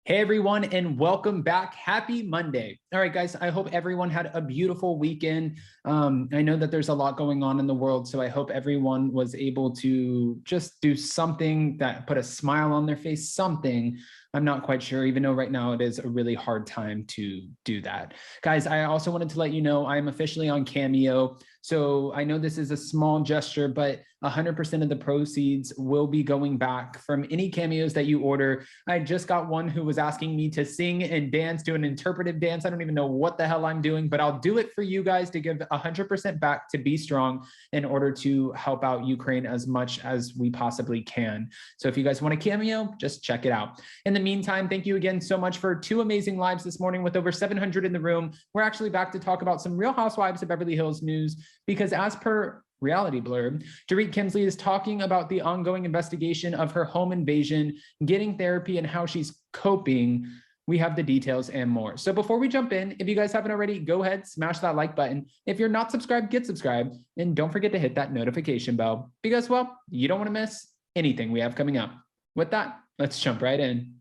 Hey everyone, and welcome back. Happy Monday. All right, guys, I hope everyone had a beautiful weekend. I know that there's a lot going on in the world, so I hope everyone was able to just do something that put a smile on their face, something. I'm not quite sure, even though right now it is a really hard time to do that. Guys, I also wanted to let you know I'm officially on Cameo. So I know this is a small gesture, but 100% of the proceeds will be going back from any cameos that you order. I just got one who was asking me to sing and dance, do an interpretive dance. I don't even know what the hell I'm doing, but I'll do it for you guys to give 100% back to Be Strong in order to help out Ukraine as much as we possibly can. So if you guys want a cameo, just check it out. In the meantime, thank you again so much for 2 amazing lives this morning with over 700 in the room. We're actually back to talk about some Real Housewives of Beverly Hills news because as per Reality Blurb, Dorit Kemsley is talking about the ongoing investigation of her home invasion, getting therapy, and how she's coping. We have the details and more. So before we jump in, if you guys haven't already, go ahead, smash that like button. If you're not subscribed, get subscribed. And don't forget to hit that notification bell because, well, you don't want to miss anything we have coming up. With that, let's jump right in.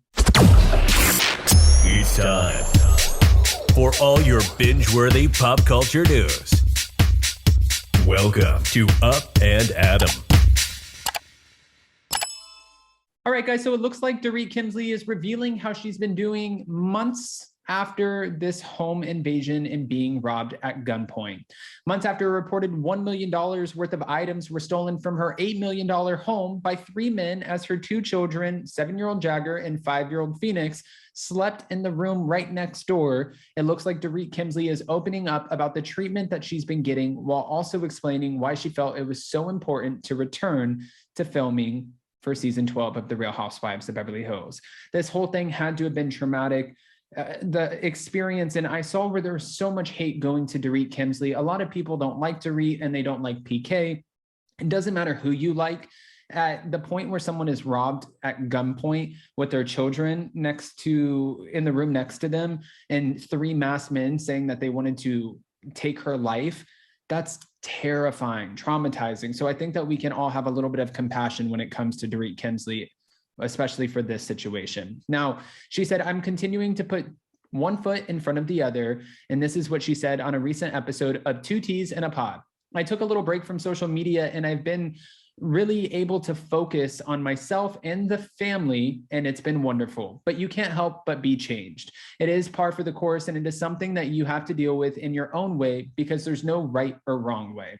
It's time for all your binge-worthy pop culture news. Welcome to Up and Adam. All right, guys, so it looks like Dorit Kemsley is revealing how she's been doing months after this home invasion and being robbed at gunpoint. Months after a reported $1 million worth of items were stolen from her $8 million home by 3 men as her 2 children, 7-year-old Jagger and 5-year-old Phoenix, slept in the room right next door. It looks like Dorit Kemsley is opening up about the treatment that she's been getting while also explaining why she felt it was so important to return to filming for season 12 of The Real Housewives of Beverly Hills. This whole thing had to have been traumatic. The experience, and I saw where there was so much hate going to Dorit Kemsley. A lot of people don't like Dorit and they don't like PK. It doesn't matter who you like. At the point where someone is robbed at gunpoint with their children in the room next to them, and 3 masked men saying that they wanted to take her life, that's terrifying, traumatizing. So I think that we can all have a little bit of compassion when it comes to Dorit Kemsley, especially for this situation. Now, she said, I'm continuing to put one foot in front of the other. And this is what she said on a recent episode of 2 Teas in a Pod. I took a little break from social media and I've been really able to focus on myself and the family, and it's been wonderful. But you can't help but be changed. It is par for the course, and it is something that you have to deal with in your own way because there's no right or wrong way.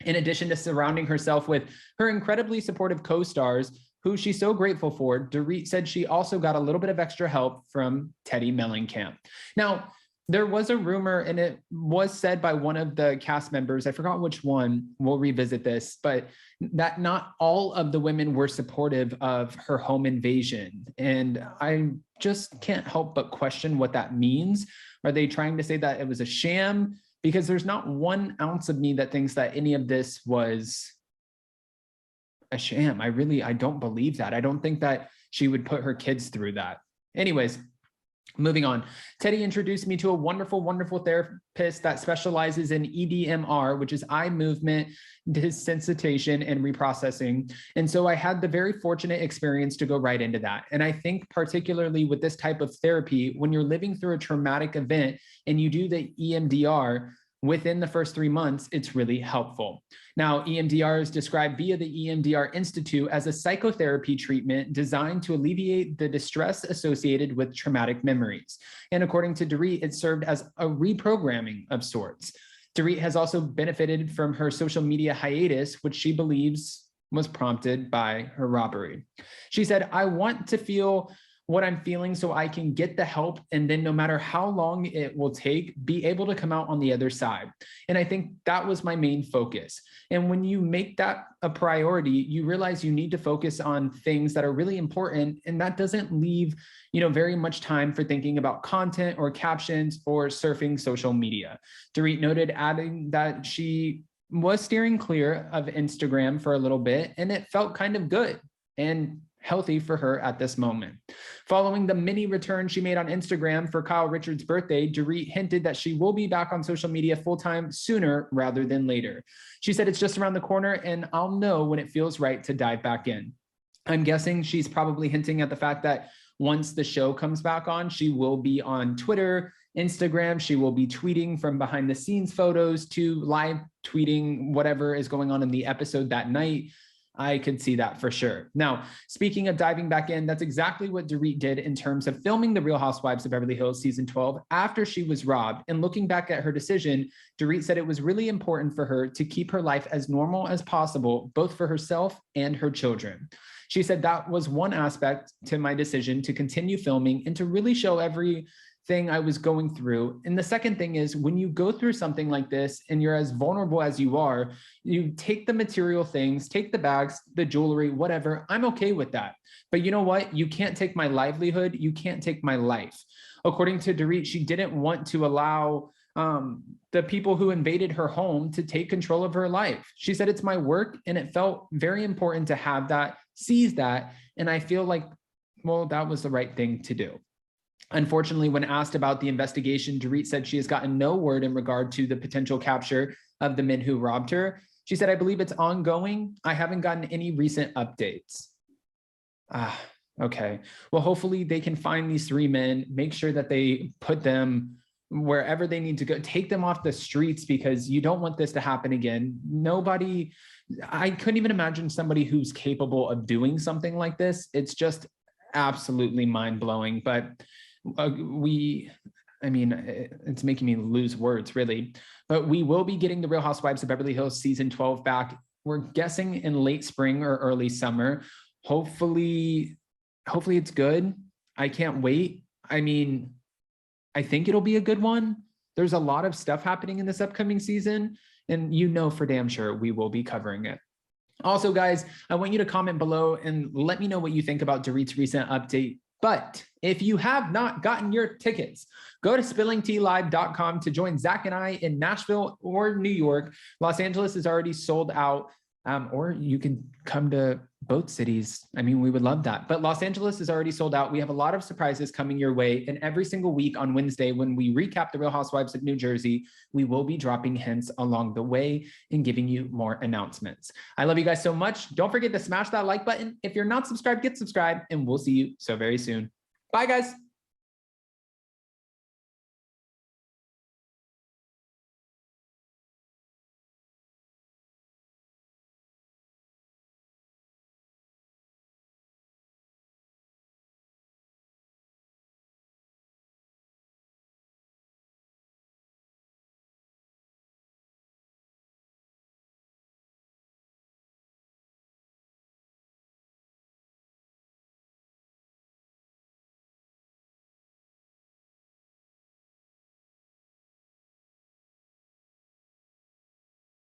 In addition to surrounding herself with her incredibly supportive co-stars, who she's so grateful for, Dorit said she also got a little bit of extra help from Teddi Mellencamp. Now, there was a rumor, and it was said by one of the cast members, I forgot which one, we'll revisit this, but that not all of the women were supportive of her home invasion. And I just can't help but question what that means. Are they trying to say that it was a sham? Because there's not 1 ounce of me that thinks that any of this was a sham. I don't believe that. I don't think that she would put her kids through that. Anyways, moving on. Teddi introduced me to a wonderful, wonderful therapist that specializes in EDMR, which is eye movement desensitization and reprocessing. And so I had the very fortunate experience to go right into that. And I think particularly with this type of therapy, when you're living through a traumatic event and you do the EMDR, within the first 3 months, it's really helpful. Now, EMDR is described via the EMDR Institute as a psychotherapy treatment designed to alleviate the distress associated with traumatic memories. And according to Dorit, it served as a reprogramming of sorts. Dorit has also benefited from her social media hiatus, which she believes was prompted by her robbery. She said, I want to feel what I'm feeling so I can get the help, and then no matter how long it will take, be able to come out on the other side. And I think that was my main focus. And when you make that a priority, you realize you need to focus on things that are really important, and that doesn't leave, very much time for thinking about content or captions or surfing social media. Dorit noted, adding that she was steering clear of Instagram for a little bit, and it felt kind of good and healthy for her at this moment. Following the mini return she made on Instagram for Kyle Richards' birthday, Dorit hinted that she will be back on social media full-time sooner rather than later. She said, it's just around the corner and I'll know when it feels right to dive back in. I'm guessing she's probably hinting at the fact that once the show comes back on. She will be on Twitter, Instagram. She will be tweeting from behind the scenes photos to live tweeting whatever is going on in the episode that night. I could see that for sure. Now, speaking of diving back in, that's exactly what Dorit did in terms of filming The Real Housewives of Beverly Hills season 12 after she was robbed. And looking back at her decision, Dorit said it was really important for her to keep her life as normal as possible, both for herself and her children. She said that was one aspect to my decision to continue filming and to really show everything I was going through. And the second thing is, when you go through something like this and you're as vulnerable as you are, you take the material things, take the bags, the jewelry, whatever. I'm okay with that. But you know what? You can't take my livelihood. You can't take my life. According to Dorit, she didn't want to allow the people who invaded her home to take control of her life. She said, it's my work, and it felt very important to have that, seize that. And I feel like, well, that was the right thing to do. Unfortunately, when asked about the investigation, Dorit said she has gotten no word in regard to the potential capture of the men who robbed her. She said, I believe it's ongoing. I haven't gotten any recent updates. Okay. Well, hopefully they can find these 3 men, make sure that they put them wherever they need to go, take them off the streets, because you don't want this to happen again. Nobody, I couldn't even imagine somebody who's capable of doing something like this. It's just absolutely mind-blowing. But it's making me lose words, really. But we will be getting The Real Housewives of Beverly Hills season 12 back. We're guessing in late spring or early summer. Hopefully it's good. I can't wait. I mean, I think it'll be a good one. There's a lot of stuff happening in this upcoming season, and you know for damn sure we will be covering it. Also, guys, I want you to comment below and let me know what you think about Dorit's recent update. But if you have not gotten your tickets, go to spillingtealive.com to join Zach and I in Nashville or New York. Los Angeles is already sold out, or you can come to both cities. I mean, we would love that. But Los Angeles is already sold out. We have a lot of surprises coming your way. And every single week on Wednesday, when we recap The Real Housewives of New Jersey, we will be dropping hints along the way and giving you more announcements. I love you guys so much. Don't forget to smash that like button. If you're not subscribed, get subscribed, and we'll see you so very soon. Bye, guys.